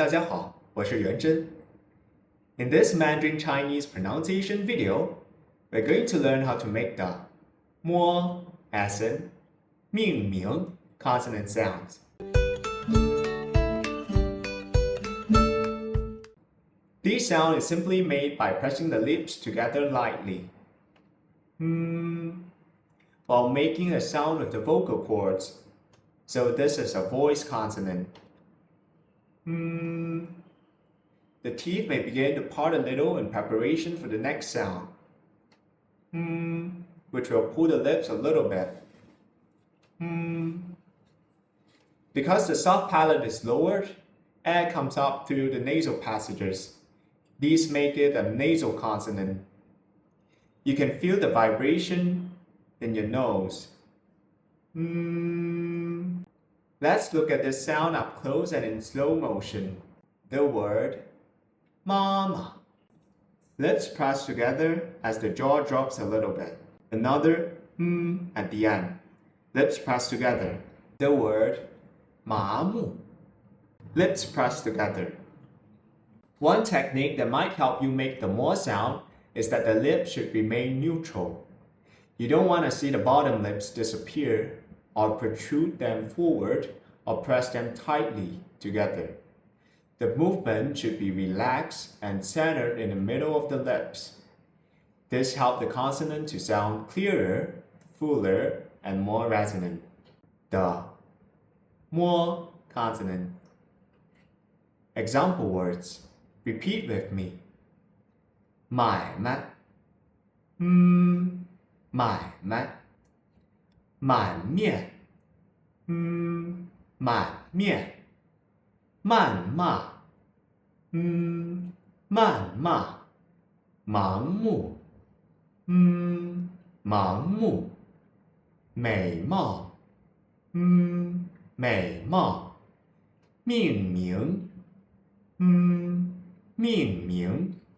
大家好，我是元真。In this Mandarin Chinese pronunciation video, we're going to learn how to make the mo as in 命名 consonant sounds. This sound is simply made by pressing the lips together lightly, while making a sound with the vocal cords. So this is a voice consonant. The teeth may begin to part a little in preparation for the next sound, which will pull the lips a little bit. Because the soft palate is lowered, air comes up through the nasal passages. These make it a nasal consonant. You can feel the vibration in your nose. Let's look at this sound up close and in slow motion. The word mama. Lips press together as the jaw drops a little bit. Another at the end. Lips press together. The word mamu. Lips press together. One technique that might help you make the mo sound is that the lips should remain neutral. You don't want to see the bottom lips disappear or protrude them forward or press them tightly together. The movement should be relaxed and centered in the middle of the lips. This helps the consonant to sound clearer, fuller, and more resonant. The mo consonant. Example words. Repeat with me. 买卖买卖满面满面谩骂谩骂盲目盲目美貌美貌命名命名